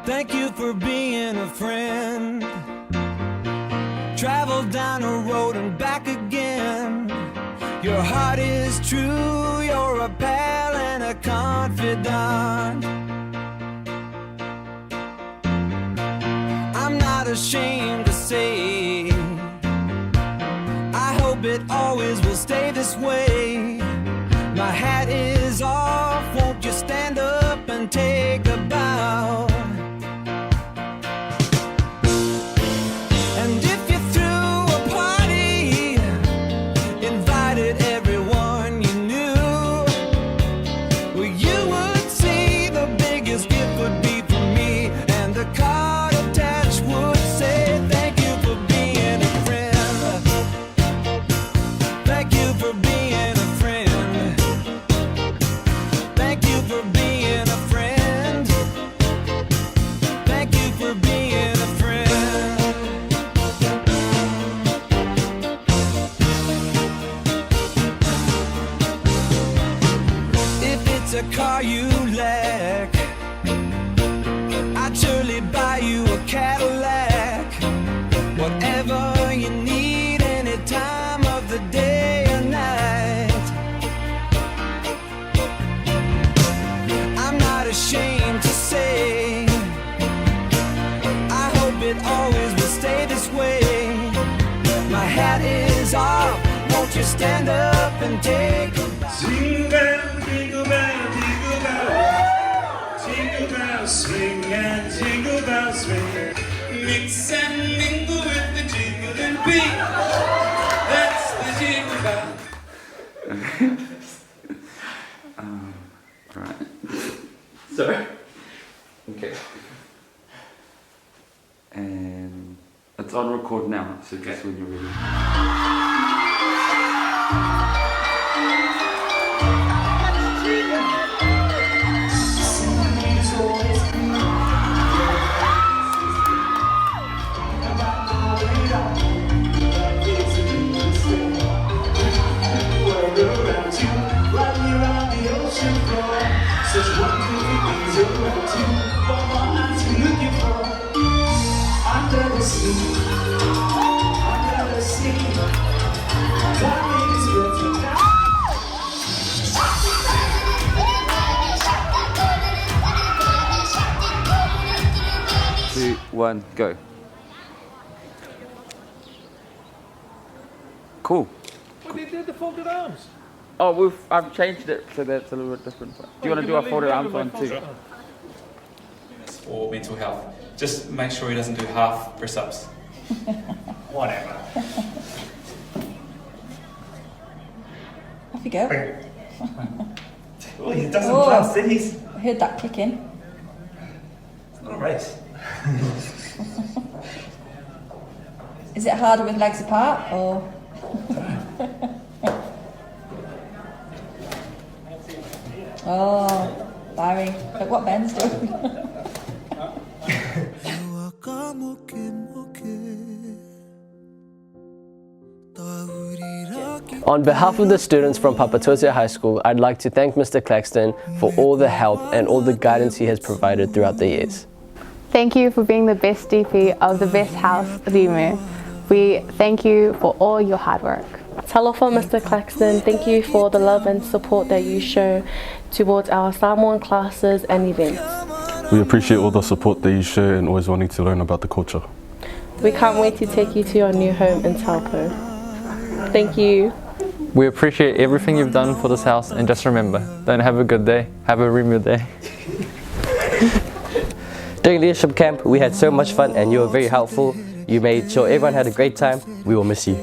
Thank you for being a friend. Travel down the road and back again. Your heart is true, you're a pal and a confidant. I'm not ashamed to say, I hope it always will stay this way. My hat is off, won't you stand up and take a bow? And if you threw a party, invited everyone you knew, well, you would see the biggest gift would be from me, and the card attached would say, thank you for being a friend. Thank you for being a friend. Thank you for being a friend. Thank you for being a friend. If it's a car you lack, I'd surely buy you a Cadillac. Whatever you need, any time of the day or night. I'm not ashamed to say, I hope it always will stay this way. My hat is off, won't you stand up and take a bow? Jingle bell, jingle bell, jingle bell. Jingle bells swing and jingle bells swing. Mix and mingle with the jingling beat. That's the jingle bell. Alright. So, okay. And it's on record now, so just when you're ready. Such wonderful things around you. What my eyes are looking for. Under the sea, under the sea. Darling, it's better now. 2, 1, go. Cool. Well, they did the folded arms. Oh, I've changed it so that it's a little bit different. Do you want to do a folded arms one too? It's for mental health. Just make sure he doesn't do half press-ups. Whatever. Off you go. Oh, he doesn't trust it. He's. I heard that kick in. It's not a race. Is it harder with legs apart or? Oh, Barry, look what Ben's doing. On behalf of the students from Papatoetoe High School, I'd like to thank Mr Claxton for all the help and all the guidance he has provided throughout the years. Thank you for being the best DP of the best house, Rimu. We thank you for all your hard work. Talofa, Mr Claxton, thank you for the love and support that you show towards our Samoan classes and events. We appreciate all the support that you show and always wanting to learn about the culture. We can't wait to take you to your new home in Taupo. Thank you. We appreciate everything you've done for this house, and just remember, don't have a good day, have a Rimu day. During leadership camp, we had so much fun and you were very helpful. You made sure everyone had a great time. We will miss you.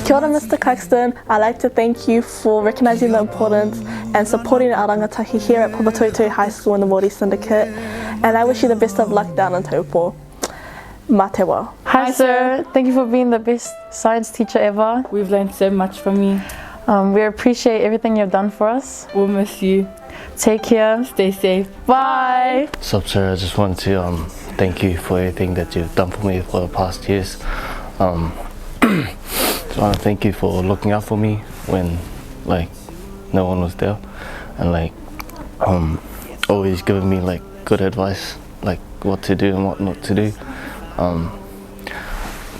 Kia ora, Mr Claxton. I'd like to thank you for recognising the importance and supporting our rangatahi here at Papatoetoe High School in the Māori Syndicate, and I wish you the best of luck down in Taupo. Mā te wā. Hi sir, thank you for being the best science teacher ever. We've learned so much from you. We appreciate everything you've done for us. We'll miss you. Take care. Stay safe. Bye. What's up, sir? I just want to thank you for everything that you've done for me for the past years. Just want to thank you for looking out for me when no one was there, and always giving me good advice, what to do and what not to do.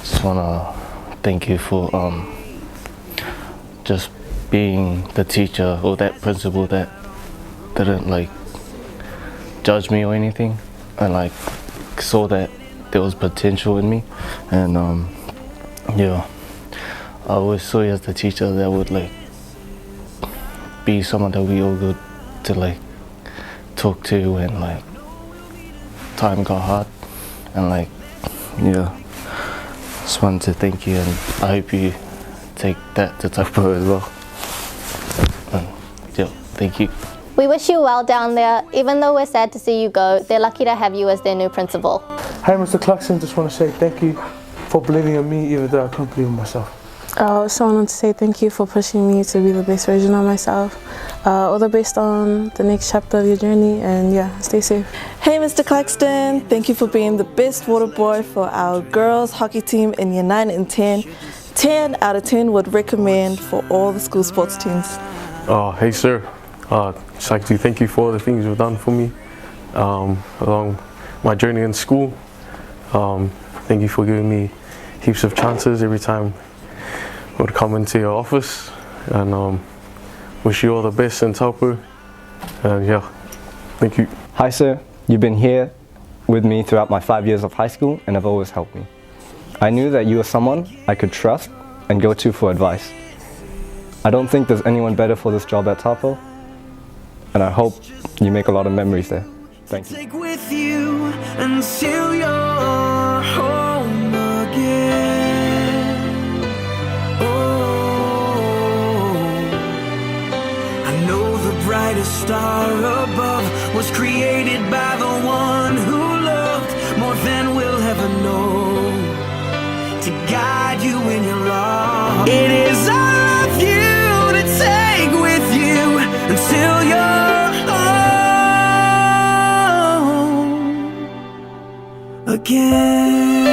Just wanna thank you for just being the teacher or that principal that didn't like judge me or anything, and like saw that there was potential in me, and yeah, I always saw you as the teacher that would like be someone that we all good to like talk to when like time got hard, and like yeah, just wanted to thank you, and I hope you take that to Taupo as well. And yeah, thank you. We wish you well down there. Even though we're sad to see you go, they're lucky to have you as their new principal. Hey Mr Claxton, just want to say thank you for believing in me even though I couldn't believe in myself. I also wanted to say thank you for pushing me to be the best version of myself. All the best on the next chapter of your journey, and yeah, stay safe. Hey Mr Claxton, thank you for being the best water boy for our girls hockey team in year 9 and 10. 10 out of 10 would recommend for all the school sports teams. Hey sir, just like to thank you for all the things you've done for me along my journey in school. Thank you for giving me heaps of chances every time I would come into your office, and wish you all the best in Taupo, and yeah, thank you. Hi sir, you've been here with me throughout my 5 years of high school and have always helped me. I knew that you were someone I could trust and go to for advice. I don't think there's anyone better for this job at Taupo, and I hope you make a lot of memories there. Thank you. Take with you until you're home again. Oh, I know the brightest star above was created by the one who loved more than we'll ever know, to guide you when you're lost. It is all of you to take with you until you're home again.